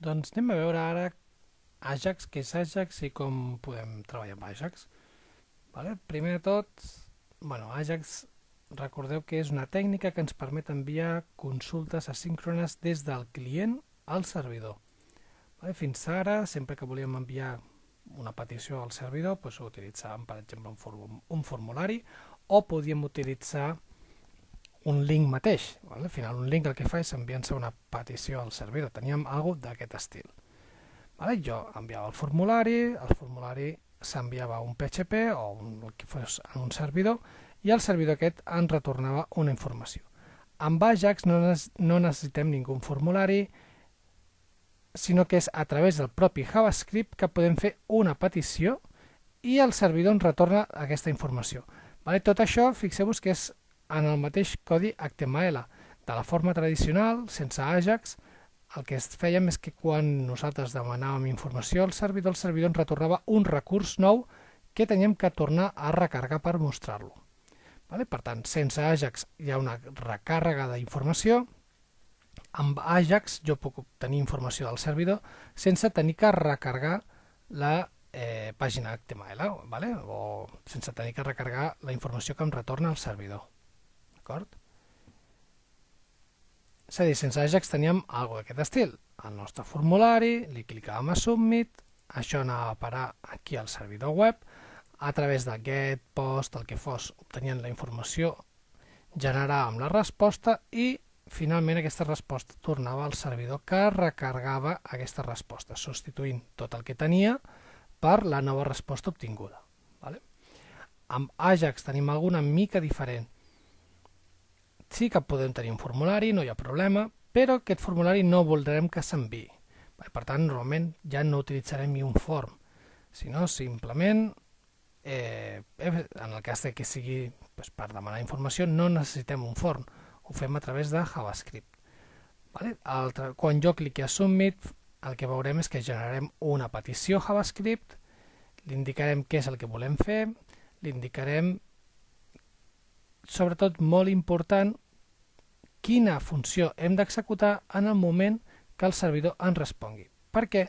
Doncs anem a veure ara Ajax, què és Ajax i com podem treballar amb Ajax. Primer de tot, Ajax, recordeu que és una tècnica que ens permet enviar consultes asíncrones des del client al servidor. Fins ara, sempre que volíem enviar una petició al servidor, utilitzàvem, per exemple, un formulari o podíem utilitzar un link mateix. Al final, un link el que fa és enviar-se una petició al servidor. Teníem alguna d'aquest estil. Jo enviava el formulari s'enviava un PHP o el que fos en un servidor i el servidor aquest ens retornava una informació. Amb Ajax no necessitem ningú formulari, sinó que és a través del propi JavaScript que podem fer una petició i el servidor ens retorna aquesta informació. Tot això, fixeu-vos que és en el mateix codi HTML. De la forma tradicional, sense Ajax, el que fèiem és que quan nosaltres demanàvem informació al servidor, el servidor ens retornava un recurs nou que teníem que tornar a recarregar per mostrar-lo. Per tant, sense Ajax hi ha una recàrrega d'informació. Amb Ajax jo puc obtenir informació del servidor sense tenir que recarregar la pàgina HTML o sense tenir que recarregar la informació que em retorna el servidor. D'acord? És a dir, sense Ajax teníem alguna d'aquest estil. El nostre formulari, li clicàvem a Submit, això anava a parar aquí al servidor web, a través de get, post, el que fos, obtenien la informació, generàvem la resposta i finalment aquesta resposta tornava al servidor que recarregava aquesta resposta, substituint tot el que tenia per la nova resposta obtinguda. Amb Ajax tenim alguna mica diferent. Sí que podem tenir un formulari, no hi ha problema, però aquest formulari no voldrem que s'enviï. Per tant, normalment ja no utilitzarem ni un form, sinó simplement, en el cas que sigui per demanar informació, no necessitem un form, ho fem a través de JavaScript. Quan jo cliqui a Submit, el que veurem és que generarem una petició JavaScript, li indicarem què és el que volem fer, li indicarem, sobretot molt important, quina funció hem d'executar en el moment que el servidor ens respongui. Perquè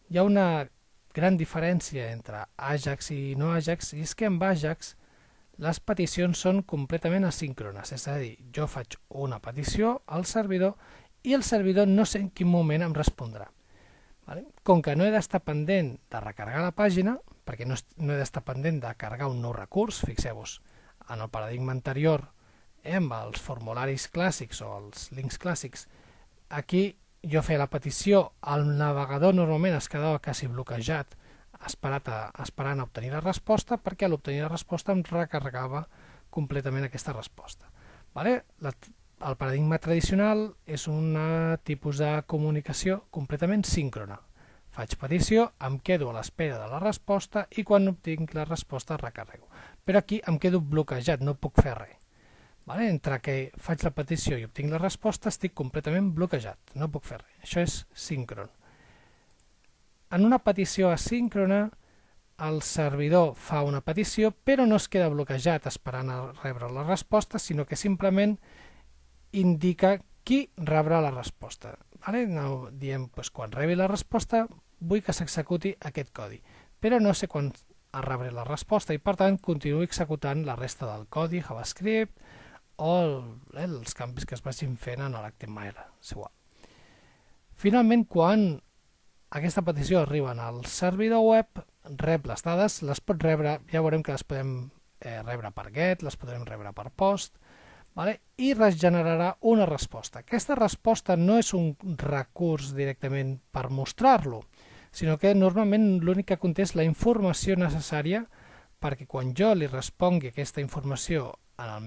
hi ha una gran diferència entre Ajax i no Ajax, i és que amb Ajax les peticions són completament asíncrones, és a dir, jo faig una petició al servidor i el servidor no sé en quin moment em respondrà. Com que no he d'estar pendent de recarregar la pàgina, perquè no he d'estar pendent de carregar un nou recurs, fixeu-vos, en el paradigma anterior, amb els formularis clàssics o els links clàssics, aquí jo feia la petició, el navegador normalment es quedava quasi bloquejat esperant a obtenir la resposta, perquè a l'obtenir la resposta em recarregava completament aquesta resposta. El paradigma tradicional és un tipus de comunicació completament síncrona. Faig petició, em quedo a l'espera de la resposta i quan obtinc la resposta recarrego. Però aquí em quedo bloquejat, no puc fer res. Entre que faig la petició i obtinc la resposta estic completament bloquejat, no puc fer res. Això és síncron. En una petició asíncrona, el servidor fa una petició, però no es queda bloquejat esperant a rebre la resposta, sinó que simplement indica qui rebrà la resposta. Diem, quan rebi la resposta, vull que s'executi aquest codi, però no sé quan rebré la resposta i, per tant, continuo executant la resta del codi, JavaScript, o els canvis que es vagin fent en l'HTML. Finalment, quan aquesta petició arriba al servidor web, rep les dades, les pot rebre, ja veurem que les podem rebre per get, les podrem rebre per post, i regenerarà una resposta. Aquesta resposta no és un recurs directament per mostrar-lo, sinó que normalment l'únic que conté és la informació necessària perquè quan jo li respongui aquesta informació al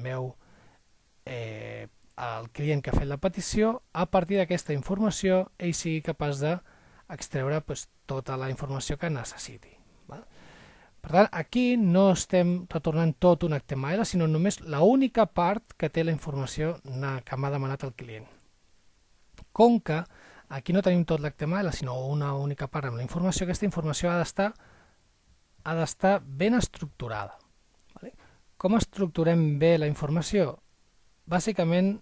client que ha fet la petició, a partir d'aquesta informació ell sigui capaç d'extreure tota la informació que necessiti. Per tant, aquí no estem retornant tot un HTML, sinó només l'única part que té la informació que m'ha demanat el client. Com que aquí no tenim tot l'HTML, sinó una única part amb la informació, aquesta informació ha d'estar ben estructurada. Com estructurem bé la informació? Bàsicament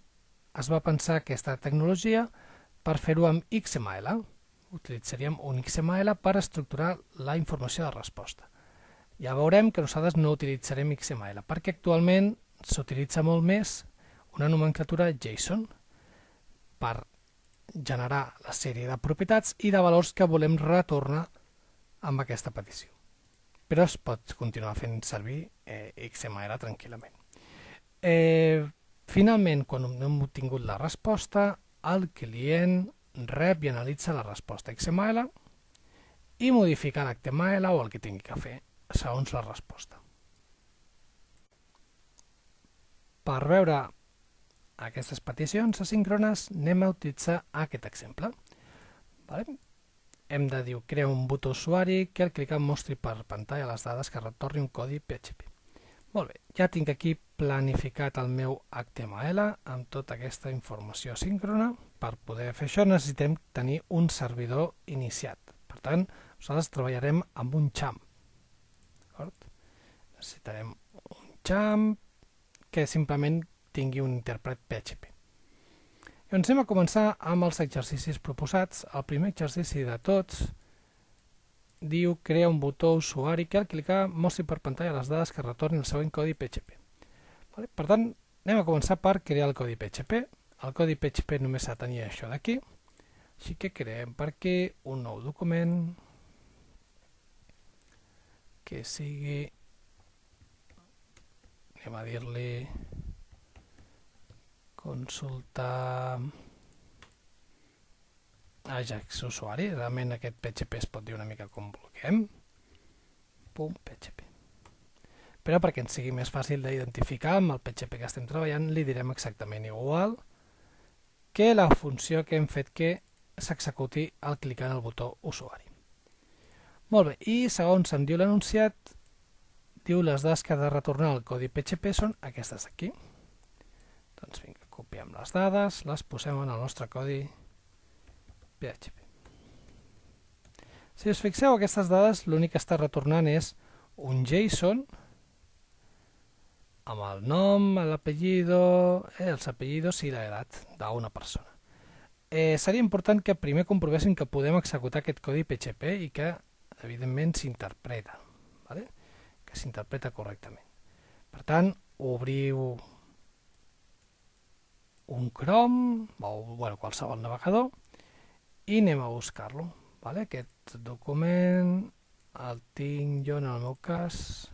es va pensar aquesta tecnologia per fer-ho amb XML. utilitzaríem un XML per estructurar la informació de resposta. Ja veurem que nosaltres no utilitzarem XML, perquè actualment s'utilitza molt més una nomenclatura JSON per generar la sèrie de propietats i de valors que volem retornar amb aquesta petició. Però es pot continuar fent servir XML tranquil·lament. Finalment, quan hem obtingut la resposta, el client rep i analitza la resposta XML i modifica l'HTML o el que tingui que fer segons la resposta. Per veure aquestes peticions asíncrones anem a utilitzar aquest exemple. Hem de dir, crea un botó usuari que al clicar mostri per pantalla les dades que retorni un codi PHP. Molt bé, ja tinc aquí planificat el meu HTML amb tota aquesta informació asíncrona. Per poder fer això necessitem tenir un servidor iniciat. Per tant, nosaltres treballarem amb un XAMPP. Necessitarem un XAMPP que simplement tingui un intèrpret PHP. Llavors anem a començar amb els exercicis proposats. El primer exercici de tots diu crea un botó usuari que al clicar mostri per pantalla les dades que retornin el següent codi PHP. Per tant, anem a començar per crear el codi PHP. El codi PHP només ha de tenir això d'aquí, així que creem per aquí un nou document que sigui, anem a dir-li consultar Ajax usuari. Realment aquest PHP es pot dir una mica com vulguem, .php. Però perquè ens sigui més fàcil d'identificar amb el PHP que estem treballant, li direm exactament igual que la funció que hem fet que s'executi al clicar en el botó usuari. Molt bé, i segons em diu l'enunciat, diu les dades que ha de retornar el codi PHP són aquestes d'aquí. Doncs vinga, copiem les dades, les posem en el nostre codi PHP. Si us fixeu, aquestes dades l'únic que està retornant és un JSON amb el nom, l'apellido, els apellidos i l'edat d'una persona. Seria important que primer comprovéssim que podem executar aquest codi PHP i que, evidentment, s'interpreta, que s'interpreta correctament. Per tant, obriu un Chrome o qualsevol navegador i anem a buscar-lo. Aquest document el tinc jo en el meu cas.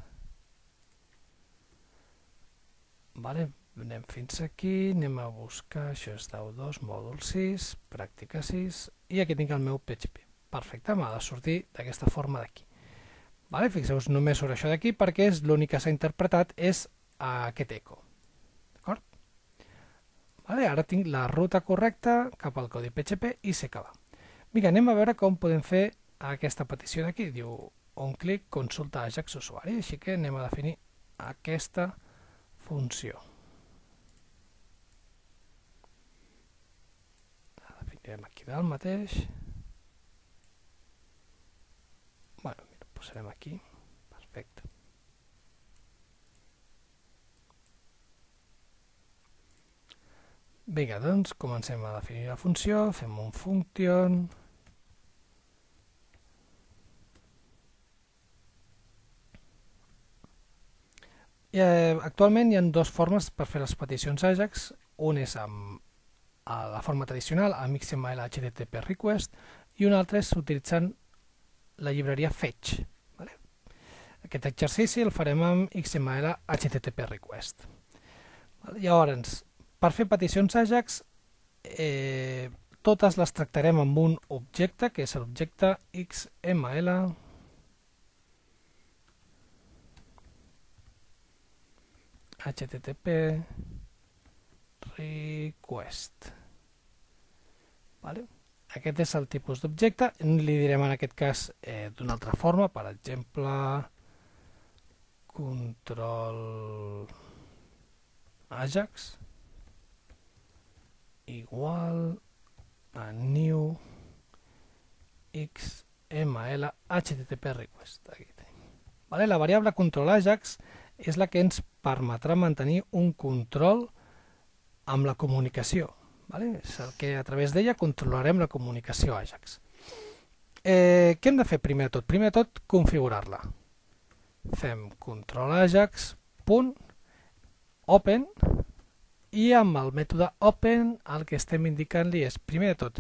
Anem fins aquí, anem a buscar, això és 10.2, mòdul 6, pràctica 6, i aquí tinc el meu PHP. Perfecte, m'ha de sortir d'aquesta forma d'aquí. Fixeu-vos només sobre això d'aquí perquè l'únic que s'ha interpretat és aquest eco. Ara tinc la ruta correcta cap al codi PHP i sé que va. Vinga, anem a veure com podem fer aquesta petició d'aquí. Diu on clic consulta Ajax usuari, així que anem a definir aquesta funció. La definirem aquí dalt mateix. Posarem aquí. Perfecte. Vinga, doncs comencem a definir la funció, fem un function. Actualment hi ha dues formes per fer les peticions Ajax. Un és amb la forma tradicional, amb XML HTTP request, i un altre és utilitzant la llibreria Fetch. Aquest exercici el farem amb XML HTTP request. Llavors, per fer peticions Ajax, totes les tractarem amb un objecte, que és l'objecte XML HTTP request. Aquest és el tipus d'objecte, li direm en aquest cas d'una altra forma, per exemple, control Ajax igual a new XML HTTP request. La variable control Ajax és la que ens permetrà mantenir un control amb la comunicació. És el que a través d'ella controlarem la comunicació Ajax. Què hem de fer primer de tot? Primer de tot, configurar-la. Fem control Ajax, punt, open, i amb el mètode open el que estem indicant-li és, primer de tot,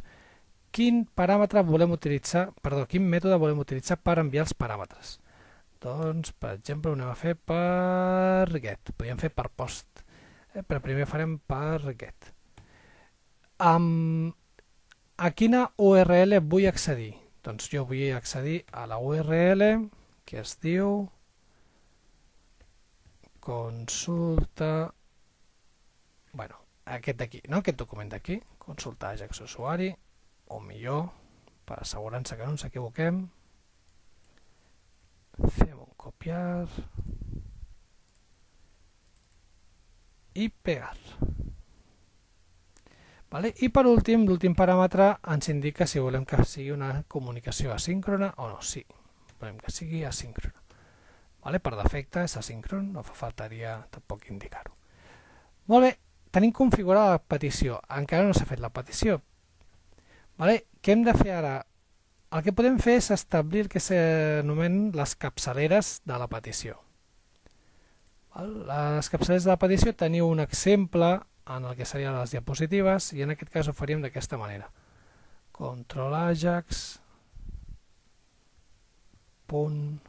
quin paràmetre volem utilitzar, quin mètode volem utilitzar per enviar els paràmetres. Doncs, per exemple, ho anem a fer per get, podríem fer per post, però primer farem per get. A quina URL vull accedir? Doncs jo vull accedir a la URL que es diu consulta, aquest d'aquí, aquest document d'aquí, consulta Ajax usuari, o millor, per assegurar-nos que no ens equivoquem, fem un copiar i pegar. I per últim, l'últim paràmetre ens indica si volem que sigui una comunicació asíncrona o no. Sí, volem que sigui asíncrona. Per defecte és asíncron, no fa faltaria tampoc indicar-ho. Molt bé, tenim configurada la petició, encara no s'ha fet la petició. Què hem de fer ara? El que podem fer és establir el que s'anomenen les capçaleres de la petició. Les capçaleres de la petició teniu un exemple en el que serien les diapositives i en aquest cas ho faríem d'aquesta manera. Control Ajax, punt.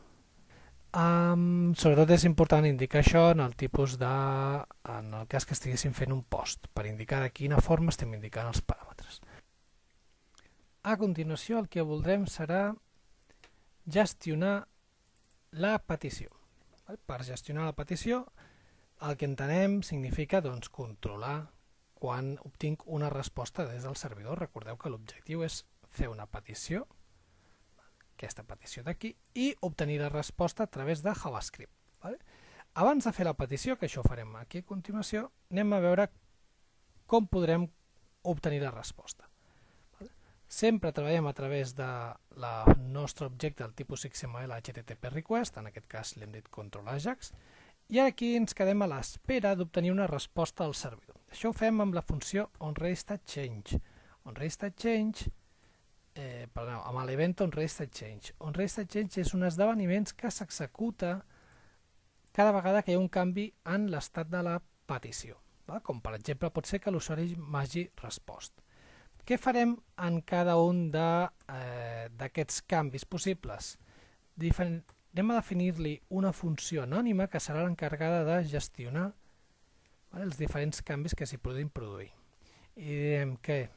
Sobretot és important indicar això en el tipus en el cas que estiguéssim fent un post, per indicar de quina forma estem indicant els paràmetres. A continuació el que voldrem serà gestionar la petició. Per gestionar la petició el que entenem significa controlar quan obtinc una resposta des del servidor. Recordeu que l'objectiu és fer una petició, aquesta petició d'aquí, i obtenir la resposta a través de JavaScript. Abans de fer la petició, que això ho farem aquí a continuació, anem a veure com podrem obtenir la resposta. Sempre treballem a través del nostre objecte del tipus XML HTTP request, en aquest cas l'hem dit control Ajax, i aquí ens quedem a l'espera d'obtenir una resposta al servidor. Això ho fem amb la funció onRegisterChange. OnRegisterChange amb l'event onRegisterChange. OnRegisterChange és un esdeveniment que s'executa cada vegada que hi ha un canvi en l'estat de la petició, com per exemple pot ser que l'usuari m'hagi respost. Què farem en cada un d'aquests canvis possibles? Anem a definir-li una funció anònima que serà l'encarregada de gestionar els diferents canvis que s'hi podin produir. I direm que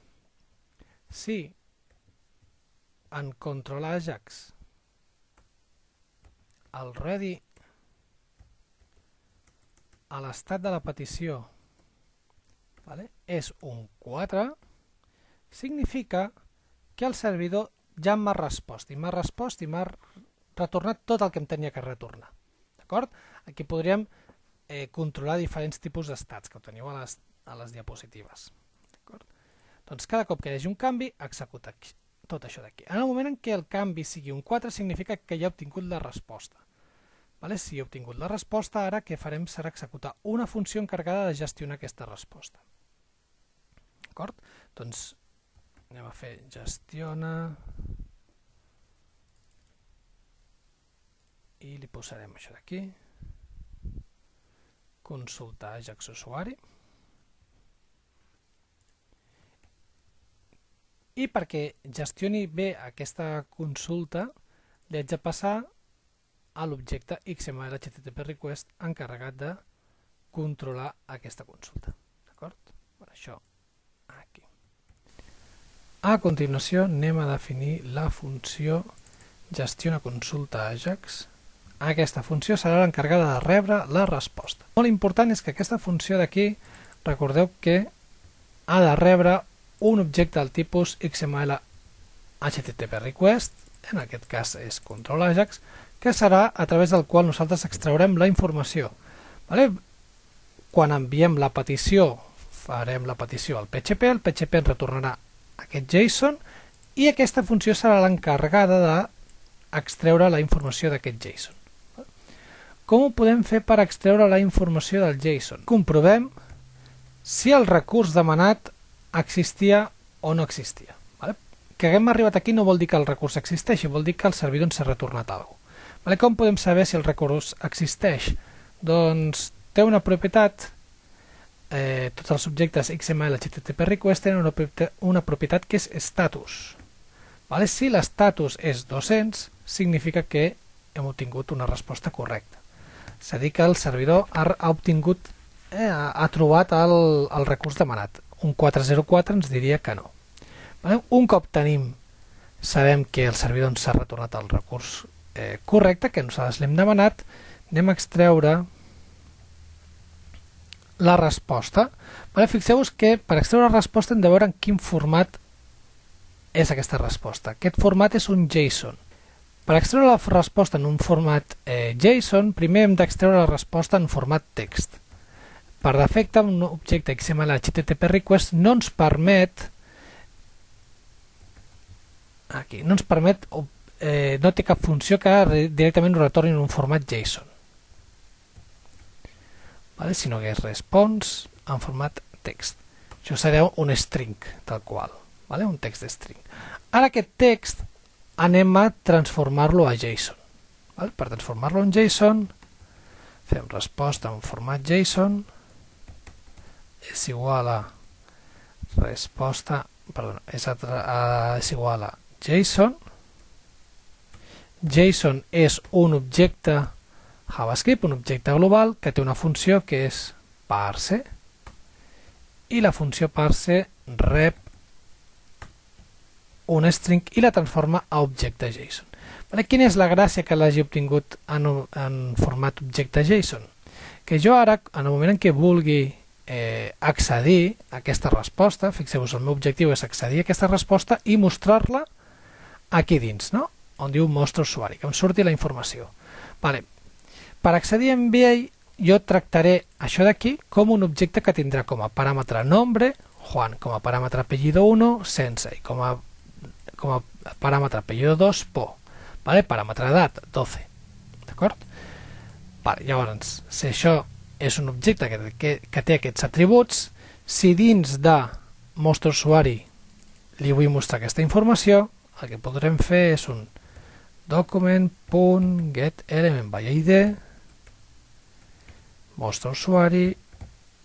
si en control Ajax el ready a l'estat de la petició és un 4, significa que el servidor ja m'ha respost i m'ha retornat tot el que em tenia que retornar. Aquí podríem controlar diferents tipus d'estats que ho teniu a les diapositives. Doncs cada cop que hi hagi un canvi, executa tot això d'aquí. En el moment en què el canvi sigui un 4, significa que ja he obtingut la resposta. Si he obtingut la resposta, ara què farem serà executar una funció encarregada de gestionar aquesta resposta. Doncs anem a fer gestiona i li posarem això d'aquí, consulta Ajax usuari, i perquè gestioni bé aquesta consulta li haig de passar a l'objecte XML HTTP request encarregat de controlar aquesta consulta. Això aquí. A continuació anem a definir la funció gestiona consulta Ajax. Aquesta funció serà l'encarregada de rebre la resposta. Molt important és que aquesta funció d'aquí, recordeu que ha de rebre un objecte del tipus XML HTTP request, en aquest cas és control Ajax, que serà a través del qual nosaltres extraurem la informació. Quan enviem la petició, farem la petició al PHP, el PHP ens retornarà aquest JSON i aquesta funció serà l'encarregada d'extreure la informació d'aquest JSON. Com ho podem fer per extreure la informació del JSON? Comprovem si el recurs demanat existia o no existia. que haguem arribat aquí no vol dir que el recurs existeixi, vol dir que el servidor ens ha retornat alguna cosa. Com podem saber si el recurs existeix? Doncs té una propietat, tots els objectes XML HTTP request tenen una propietat que és status. Si l'estatus és 200, significa que hem obtingut una resposta correcta. És a dir, que el servidor ha obtingut, ha trobat el recurs demanat. Un 404 ens diria que no. Un cop sabem que el servidor ens ha retornat el recurs correcte, que nosaltres l'hem demanat, anem a extreure la resposta. Fixeu-vos que per extreure la resposta hem de veure en quin format és aquesta resposta. Aquest format és un JSON. Per extreure la resposta en un format JSON, primer hem d'extreure la resposta en format text. Per defecte, un objecte XML HTTP request no ens permet no té cap funció que directament ho retorni en un format JSON, sinó que és response en format text. Això serà un string tal qual, un text de string. Ara aquest text anem a transformar-lo a JSON. Per transformar-lo en JSON fem resposta en format JSON és igual a resposta, perdó, és igual a JSON. JSON és un objecte JavaScript, un objecte global que té una funció que és parse, i la funció parse rep un string i la transforma a objecte JSON. Quina és la gràcia que l'hagi obtingut en format objecte JSON? Que jo ara, en el moment en què vulgui accedir a aquesta resposta, fixeu-vos, el meu objectiu és accedir a aquesta resposta i mostrar-la aquí dins, on diu mostra usuari, que em surti la informació. Per accedir en VA jo tractaré això d'aquí com un objecte que tindrà com a paràmetre nombre, Juan, com a paràmetre apellido 1, Sensei, com a paràmetre apellido 2, Po, paràmetre edat, 12, d'acord? Llavors, si això és un objecte que té aquests atributs, si dins de mostra usuari li vull mostrar aquesta informació, el que podrem fer és un document.getElementById mostra usuari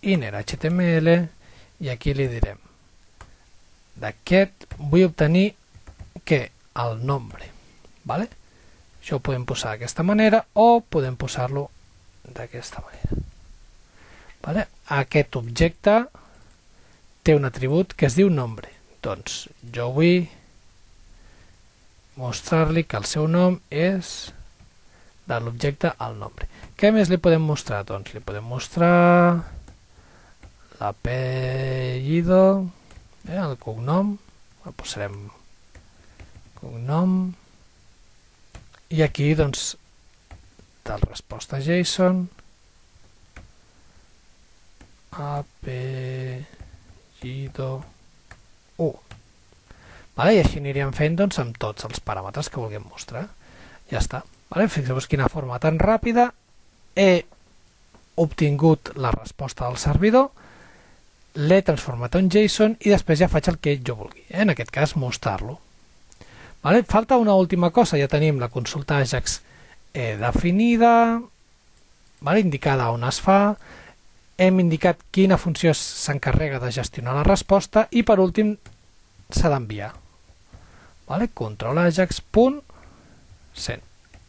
inner.html i aquí li direm d'aquest vull obtenir el nombre. Això ho podem posar d'aquesta manera o podem posar-lo d'aquesta manera. Aquest objecte té un atribut que es diu nombre. Doncs jo vull mostrar-li que el seu nom és de l'objecte al nombre. Què més li podem mostrar? Doncs li podem mostrar l'apellido, el cognom, posarem cognom, i aquí doncs tal resposta JSON apellido 1. I així aniríem fent amb tots els paràmetres que vulguem mostrar. Ja està. Fixeu-vos quina forma tan ràpida. He obtingut la resposta del servidor, l'he transformat en JSON i després ja faig el que jo vulgui. En aquest cas, mostrar-lo. Falta una última cosa. Ja tenim la consulta AJAX definida, indicada on es fa, hem indicat quina funció s'encarrega de gestionar la resposta i per últim s'ha d'enviar. Control ajax.send.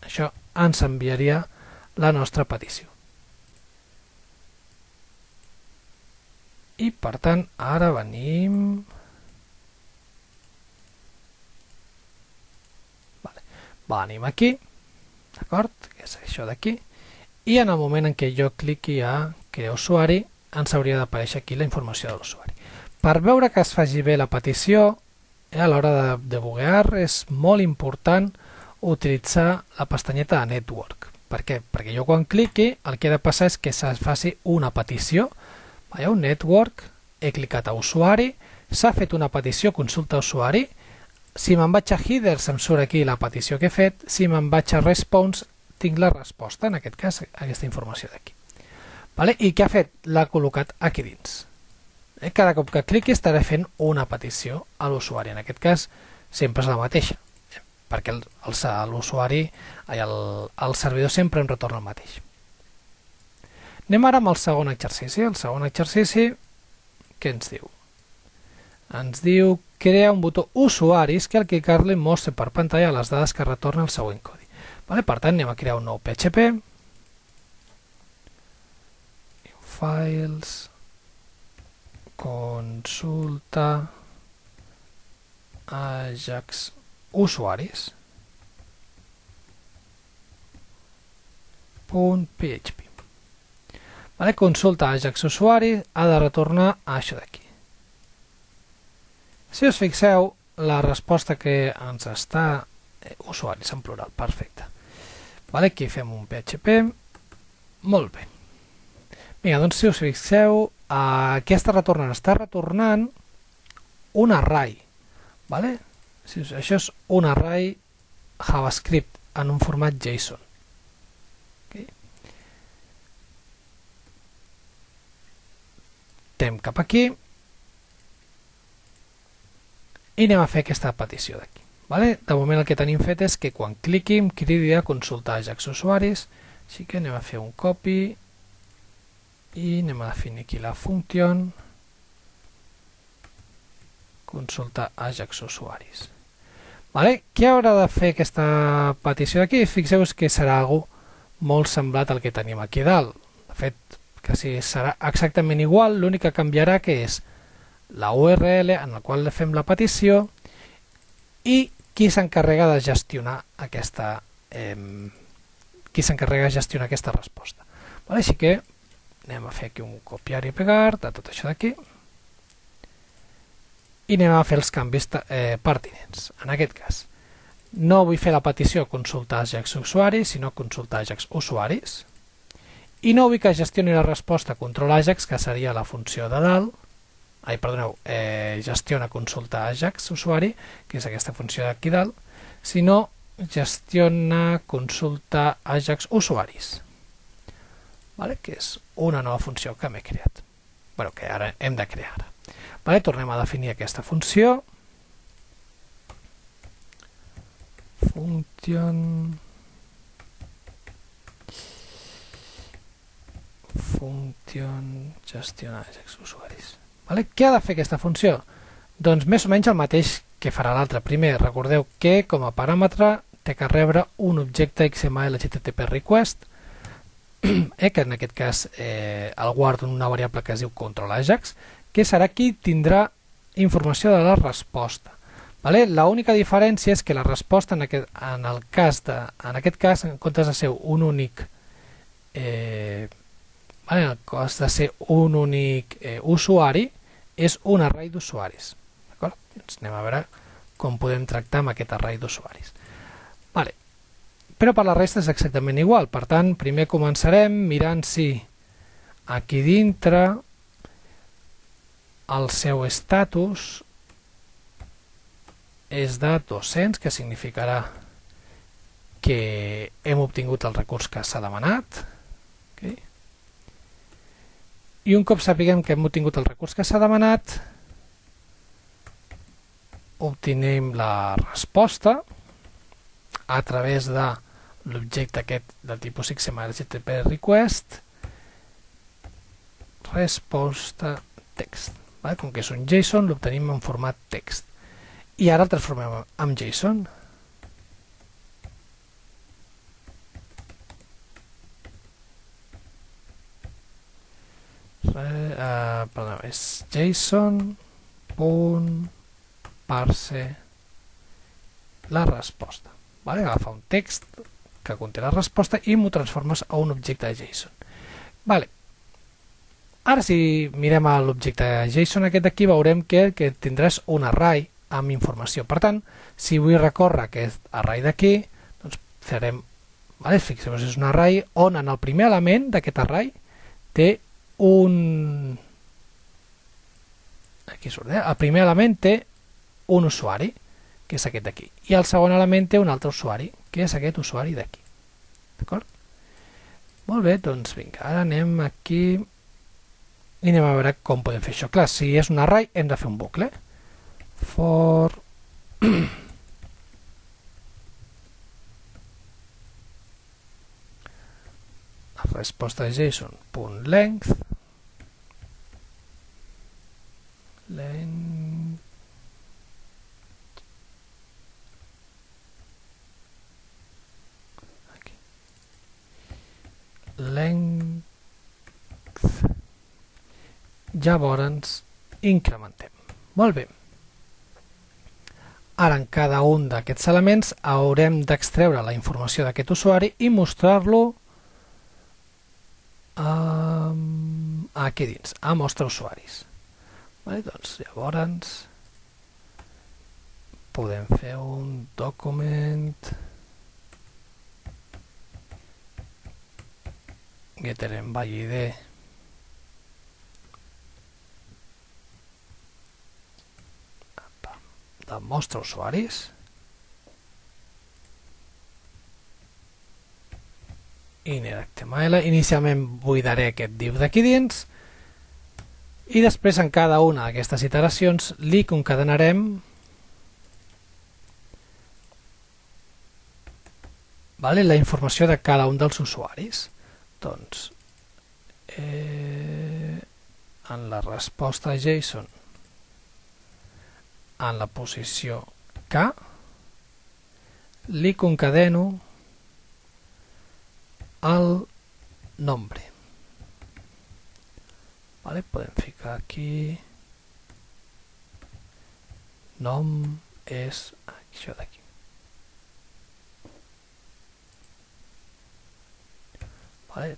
Això ens enviaria la nostra petició. I per tant ara venim... Venim aquí, d'acord? Que és això d'aquí. I en el moment en què jo cliqui a crear usuari, ens hauria d'aparèixer aquí la informació de l'usuari. Per veure que es faci bé la petició, a l'hora de debuguear és molt important utilitzar la pestanyeta de Network. Per què? Perquè jo quan cliqui el que ha de passar és que es faci una petició. Veieu, Network, he clicat a usuari, s'ha fet una petició consulta usuari, si me'n vaig a headers em surt aquí la petició que he fet, si me'n vaig a response tinc la resposta, en aquest cas aquesta informació d'aquí. I què ha fet? L'ha col·locat aquí dins. Cada cop que cliqui estaré fent una petició a l'usuari. En aquest cas sempre és la mateixa, perquè l'usuari, el servidor sempre em retorna el mateix. Anem ara amb el segon exercici. El segon exercici, què ens diu? Ens diu crear un botó usuaris que al clicar-li mostra per pantalla les dades que retorna el següent codi. Per tant, anem a crear un nou PHP. Files, consulta, Ajax, usuaris, .php. Consulta Ajax usuari ha de retornar això d'aquí. Si us fixeu, la resposta que ens està... usuaris en plural, perfecte. Aquí fem un PHP. Molt bé. Vinga, doncs si us fixeu, aquesta està retornant un array. Això és un array JavaScript en un format JSON. Anem cap aquí i anem a fer aquesta petició d'aquí. De moment el que tenim fet és que quan cliqui em cridi a consultar Ajax usuaris, així que anem a fer un copy i anem a definir aquí la function consultar Ajax usuaris. Què haurà de fer aquesta petició d'aquí? Fixeu-vos que serà algo molt semblat al que tenim aquí dalt. De fet, que serà exactament igual, l'únic que canviarà que és la URL en la qual fem la petició i qui s'encarrega de gestionar aquesta resposta. Així que anem a fer aquí un copiar i pegar de tot això d'aquí i anem a fer els canvis pertinents. En aquest cas, no vull fer la petició consultar Ajax usuaris, sinó consultar Ajax usuaris, i no vull que gestioni la resposta control Ajax, que seria la funció de dalt, gestiona consulta Ajax usuari, que és aquesta funció d'aquí dalt, sinó gestiona consulta Ajax usuaris, que és una nova funció que m'he creat, que ara hem de crear. Tornem a definir aquesta funció, function gestionar Ajax usuaris. Què ha de fer aquesta funció? Doncs més o menys el mateix que farà l'altre. Primer, recordeu que com a paràmetre té que rebre un objecte XML HTTP request, que en aquest cas el guardo en una variable que es diu control Ajax, que serà qui tindrà informació de la resposta. L'única diferència és que la resposta en aquest cas, en comptes de ser un únic usuari, és un array d'usuaris. Anem a veure com podem tractar amb aquest array d'usuaris. Però per la resta és exactament igual. Per tant, primer començarem mirant si aquí dintre el seu estatus és de 200, que significarà que hem obtingut el recurs que s'ha demanat. I un cop sapiguem que hem obtingut el recurs que s'ha demanat, obtenim la resposta a través de l'objecte aquest del tipus XML HTTP request resposta text. Com que és un JSON, l'obtenim en format text. I ara el transformem en JSON. És JSON.parse la resposta. Agafa un text que conté la resposta i m'ho transformes a un objecte de JSON. Ara si mirem a l'objecte JSON aquest d'aquí veurem que tindràs un array amb informació. Per tant, si vull recórrer aquest array d'aquí, doncs farem, fixeu-vos, és un array on en el primer element d'aquest array té un... aquí surt, el primer element té un usuari, que és aquest d'aquí, i el segon element té un altre usuari, que és aquest usuari d'aquí. D'acord? Molt bé, doncs vinga, ara anem aquí i anem a veure com podem fer això. Clar, si és un array hem de fer un bucle. For resposta JSON.length length. Llavors incrementem. Molt bé. Ara en cada un d'aquests elements haurem d'extreure la informació d'aquest usuari i mostrar-lo aquí dins, a mostra usuaris. Doncs llavors podem fer un document getter_env_id de mostra usuaris inner.html. Inicialment buidaré aquest div d'aquí dins i després en cada una d'aquestes iteracions li concadenarem la informació de cada un dels usuaris. Doncs en la resposta JSON en la posició K li concadeno el nombre. Podem ficar aquí nom és això d'aquí.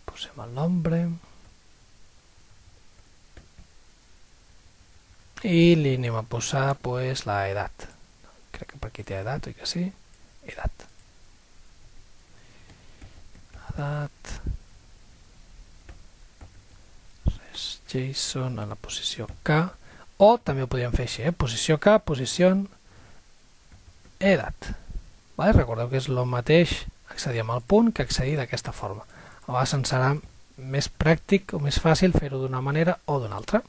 Posem el nombre i li anem a posar la edat. Crec que per aquí té edat, oi que sí? Edat. JSON en la posició K, o també ho podríem fer així, posició K, posició edat. Recordeu que és el mateix accedir amb el punt que accedir d'aquesta forma. A vegades ens serà més pràctic o més fàcil fer-ho d'una manera o d'una altra.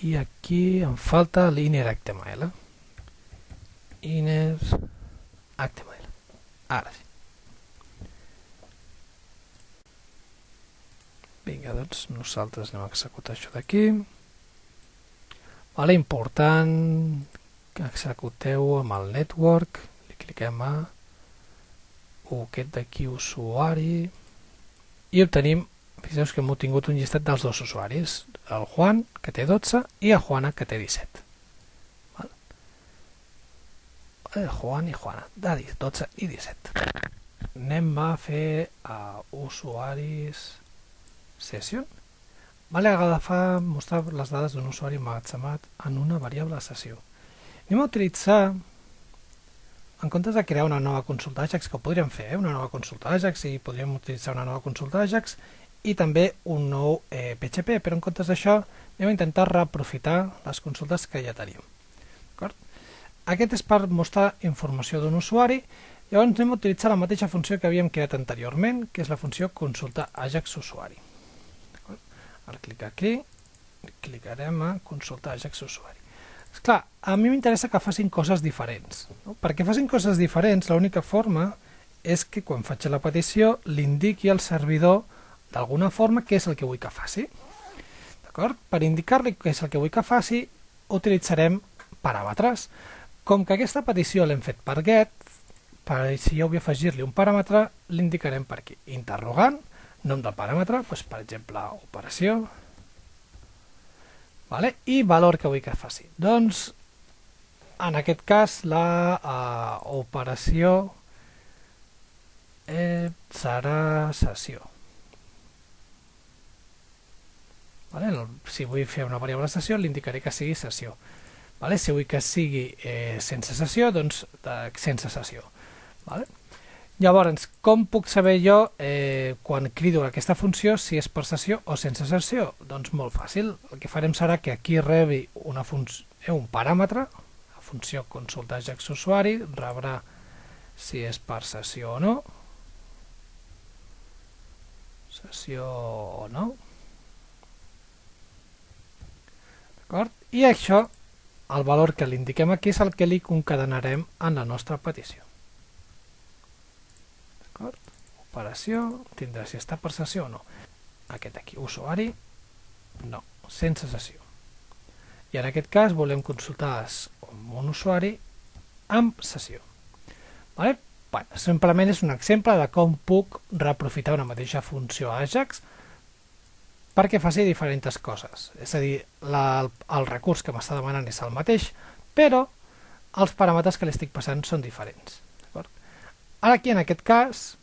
I aquí em falta l'inner.html. Inner.html. Ara sí. Vinga, doncs nosaltres anem a executar això d'aquí. Important que executeu amb el network. Li cliquem a aquest d'aquí usuari i obtenim, fixeu que hem obtingut un llistat dels dos usuaris, el Juan, que té 12, i a Juana, que té 17. Juan i Juana, de 12 i 17. Anem a fer usuaris session. Agafar, mostrar les dades d'un usuari emmagatzemat en una variable sessió. Anem a utilitzar, en comptes de crear una nova consulta Ajax, que ho podríem fer, una nova consulta Ajax, i podríem utilitzar una nova consulta Ajax i també un nou PHP, però en comptes d'això anem a intentar reaprofitar les consultes que ja tenim. Aquest és per mostrar informació d'un usuari, llavors anem a utilitzar la mateixa funció que havíem creat anteriorment, que és la funció consulta Ajax usuari. Al clicar aquí, clicarem a consulta Ajax usuari. Esclar, a mi m'interessa que facin coses diferents. Perquè facin coses diferents, l'única forma és que quan faig la petició l'indiqui al servidor d'alguna forma què és el que vull que faci. Per indicar-li què és el que vull que faci, utilitzarem paràmetres. Com que aquesta petició l'hem fet per get, si jo vull afegir-li un paràmetre, l'indicarem per aquí. Interrogant, nom del paràmetre, per exemple, operació, i valor que vull que faci. Doncs, en aquest cas, la operació serà sessió. Si vull fer una variable sessió, li indicaré que sigui sessió. Si vull que sigui sense sessió, doncs sense sessió. Llavors, com puc saber jo, quan crido aquesta funció, si és per sessió o sense sessió? Doncs molt fàcil. El que farem serà que aquí rebi un paràmetre, la funció consulta Ajax usuari, rebrà si és per sessió o no. Sessió o no. I això, el valor que li indiquem aquí, és el que li concadenarem en la nostra petició. operació, tindrà si està per sessió o no. Aquest aquí, usuari, no, sense sessió. I en aquest cas volem consultar un usuari amb sessió. Vale? Bueno, simplement és un exemple de com puc reaprofitar una mateixa funció Ajax perquè faci diferents coses. És a dir, el recurs que m'està demanant és el mateix, però els paràmetres que li estic passant són diferents. Ara aquí, en aquest cas,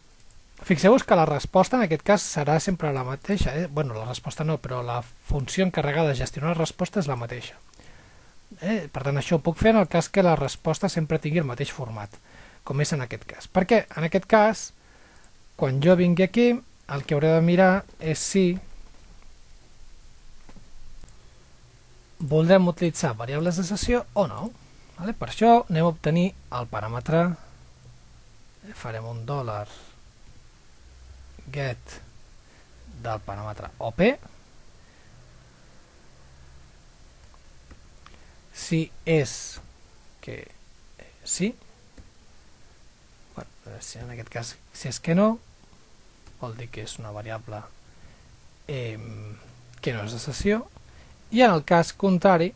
fixeu-vos que la resposta en aquest cas serà sempre la mateixa. Bueno, la resposta no, però la funció encarregada de gestionar la resposta és la mateixa. Per tant, això ho puc fer en el cas que la resposta sempre tingui el mateix format, com és en aquest cas. Perquè en aquest cas, quan jo vingui aquí, el que hauré de mirar és si voldrem utilitzar variables de sessió o no. Per això anem a obtenir el paràmetre, farem un $get del paràmetre OP. Si és que sí, si en aquest cas si és que no, vol dir que és una variable que no és de sessió, i en el cas contrari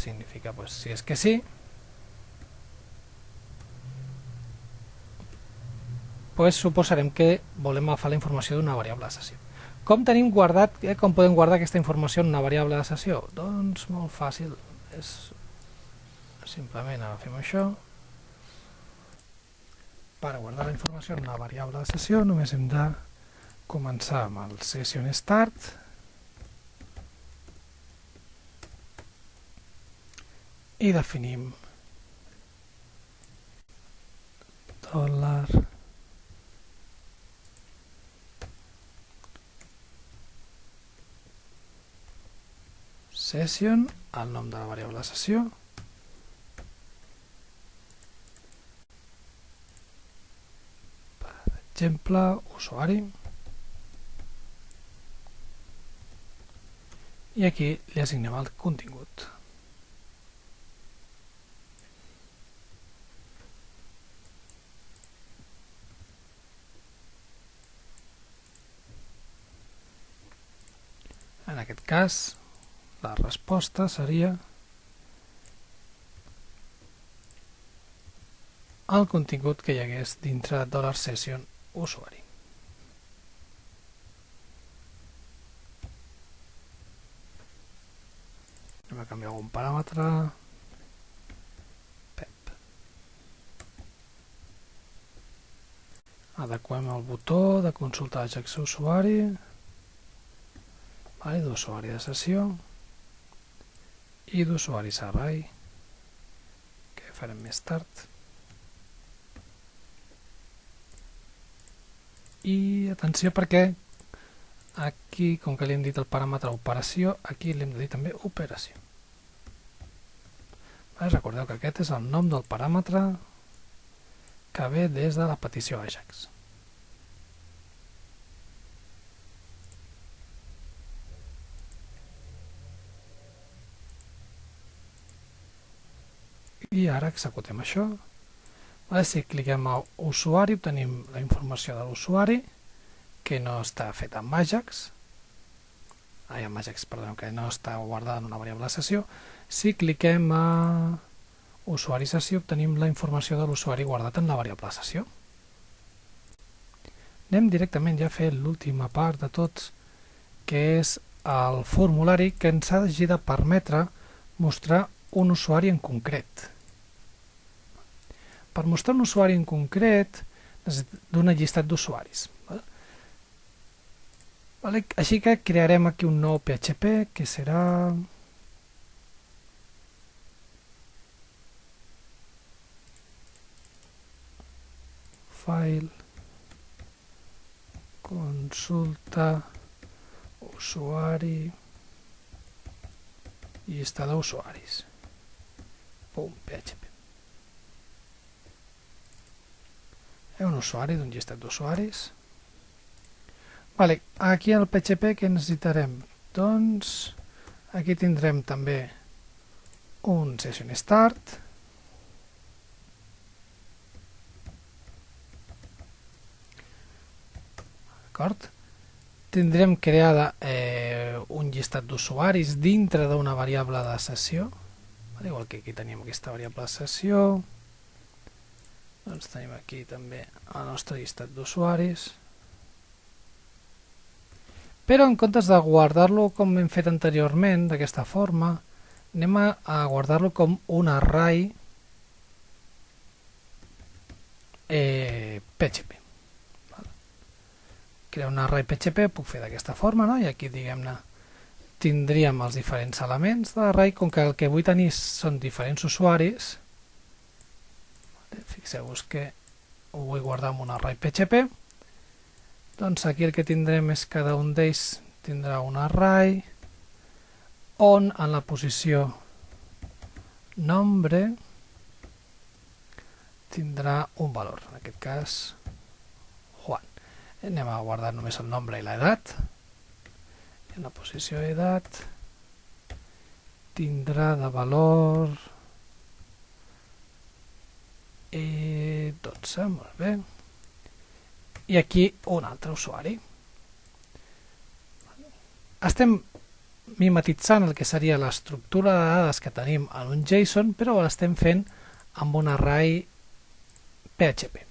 significa si és que sí, suposarem que volem agafar la informació d'una variable de sessió. Com tenim guardat, com podem guardar aquesta informació en una variable de sessió? Doncs molt fàcil, és simplement agafem això. Per guardar la informació en una variable de sessió només hem de començar amb el session start i definim $session, el nom de la variable de sessió, per exemple, usuari, i aquí li assignem el contingut. En aquest cas, la resposta seria el contingut que hi hagués dintre $session usuari. Anem a canviar algun paràmetre. Pep. Adequem el botó de consultar Ajax usuari, d'usuari de sessió i d'usuari servei, que farem més tard. I atenció perquè aquí, com que li hem dit el paràmetre operació, aquí li hem de dir també operació. Recordeu que aquest és el nom del paràmetre que ve des de la petició Ajax. I ara executem això. Si cliquem a usuari, obtenim la informació de l'usuari, que no està feta amb Ajax, que no està guardada en una variable de sessió. Si cliquem a usuari sessió, obtenim la informació de l'usuari guardat en la variable de sessió. Anem directament ja a fer l'última part de tots, que és el formulari que ens hagi de permetre mostrar un usuari en concret. Per mostrar un usuari en concret d'un llistat d'usuaris. Així que crearem aquí un nou PHP que serà file consulta usuari llista d'usuaris .php. Un usuari d'un llistat d'usuaris. Aquí al PHP que necessitarem? Doncs aquí tindrem també un session start, d'acord? Tindrem creada un llistat d'usuaris dintre d'una variable de sessió, igual que aquí tenim aquesta variable de sessió, doncs tenim aquí també el nostre llistat d'usuaris, però en comptes de guardar-lo com hem fet anteriorment, d'aquesta forma, anem a guardar-lo com un array PHP. Crear un array PHP puc fer d'aquesta forma, no? I aquí, diguem-ne, tindríem els diferents elements de l'array, com que el que vull tenir són diferents usuaris. Fixeu-vos que ho vull guardar en un array PHP. Doncs aquí el que tindrem és cada un d'ells tindrà un array on en la posició nombre tindrà un valor, en aquest cas Juan. Anem a guardar només el nombre i l'edat. En la posició edat tindrà de valor 12, molt bé. I aquí un altre usuari. Estem mimetitzant el que seria l'estructura de dades que tenim en un JSON, però l'estem fent amb un array PHP.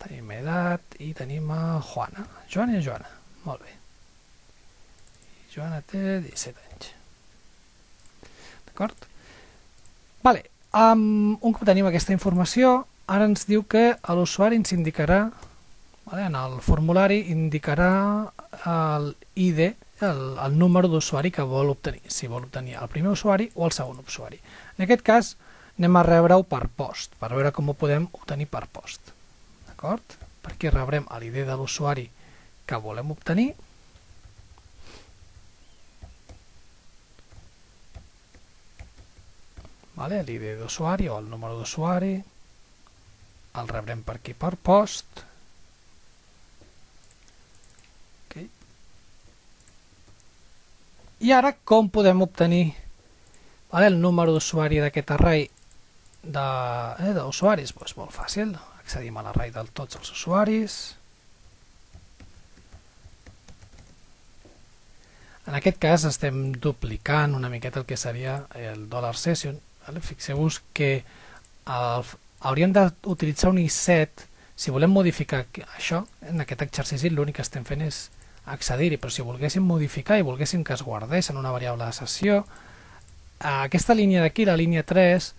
Tenim edat i tenim a Joana. Joana i Joana. Molt bé. Joana té 17 anys. D'acord? Vale. Un cop tenim aquesta informació, ara ens diu que l'usuari ens indicarà, en el formulari indicarà l'ID, el número d'usuari que vol obtenir, si vol obtenir el primer usuari o el segon usuari. En aquest cas anem a rebre-ho per post, per veure com ho podem obtenir per post. D'acord? Per aquí rebrem l'ID de l'usuari que volem obtenir. L'ID d'usuari o el número d'usuari el rebrem per aquí per post. I ara com podem obtenir el número d'usuari d'aquest array d'usuaris? Doncs molt fàcil, accedim a l'array de tots els usuaris. En aquest cas estem duplicant una miqueta el que seria el $session. Fixeu-vos que hauríem d'utilitzar un i7 si volem modificar això. En aquest exercici l'únic que estem fent és accedir-hi, però si volguéssim modificar i volguéssim que es guardés en una variable de sessió, aquesta línia d'aquí, la línia 3,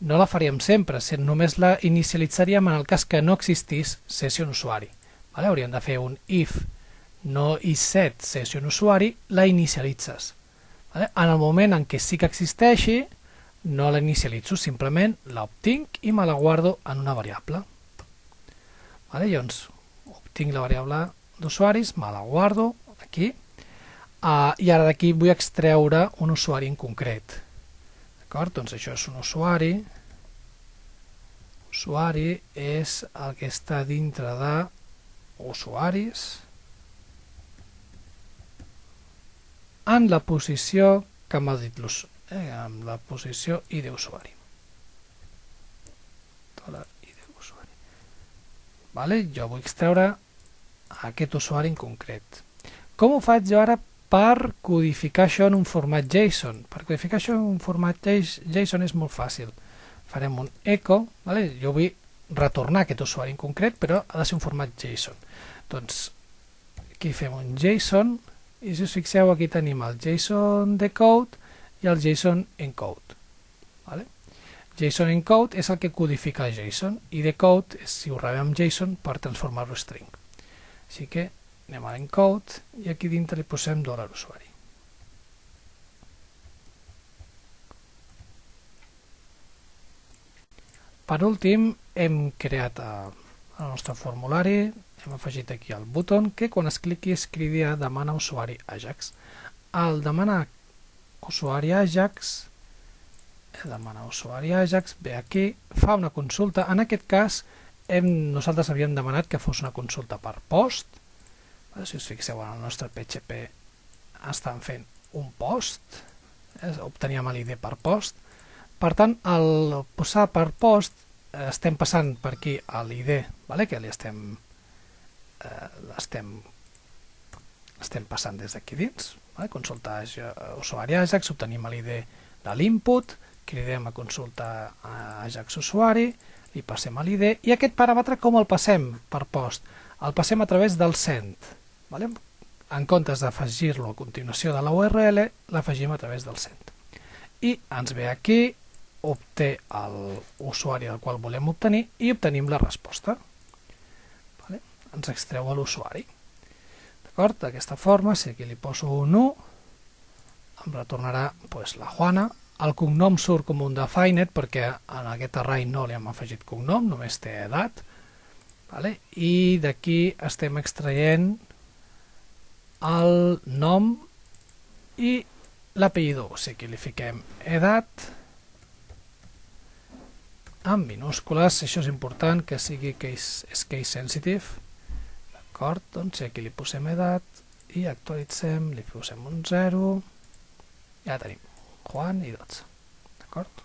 no la faríem sempre, només la inicialitzaríem en el cas que no existís session usuari. Hauríem de fer un if no i7 session usuari, la inicialitzes. En el moment en què sí que existeixi, no la inicialitzo, simplement l'obtinc i me la guardo en una variable. Llavors, obtinc la variable d'usuaris, me la guardo aquí, i ara d'aquí vull extreure un usuari en concret. D'acord? Doncs això és un usuari. Usuari és el que està dintre de usuaris en la posició que m'ha dit l'usuari, en la posició ID usuari. Jo vull extreure aquest usuari en concret. Com ho faig jo ara per codificar això en un format JSON? Per codificar això en un format JSON és molt fàcil. Farem un echo, jo vull retornar aquest usuari en concret, però ha de ser un format JSON. Doncs aquí fem un JSON, i si us fixeu aquí tenim el JSON decode i el JSON encode. JSON encode és el que codifica el JSON, i decode és si ho rebem JSON per transformar-lo en string. Així que anem a l'encode i aquí dintre li posem $usuari. Per últim, hem creat el nostre formulari, hem afegit aquí el botó que quan es cliqui es cridi a demana usuari Ajax. Al demanar usuari Ajax, ve aquí, fa una consulta. En aquest cas, nosaltres havíem demanat que fos una consulta per post. Si us fixeu en el nostre PHP estan fent un post, obteníem l'ID per post. Per tant, al posar per post estem passant per aquí l'ID, que li estem estem passant des d'aquí dins, consultar usuari Ajax, obtenim l'ID de l'input, cridem a consultar Ajax usuari, li passem l'ID, i aquest paràmetre com el passem per post? El passem a través del send. En comptes d'afegir-lo a continuació de la URL, l'afegim a través del send. I ens ve aquí, obté l'usuari del qual volem obtenir i obtenim la resposta. Ens extreu l'usuari. D'aquesta forma, si aquí li poso un 1, em retornarà la Juana. El cognom surt com un defined perquè en aquest array no li hem afegit cognom, només té edat. I d'aquí estem extraient el nom i l'apellido. O sigui, aquí li fiquem edat en minúscules. Això és important que sigui case sensitive. Doncs aquí li posem edat i actualitzem, li posem un 0, ja tenim Juan i 12. D'acord?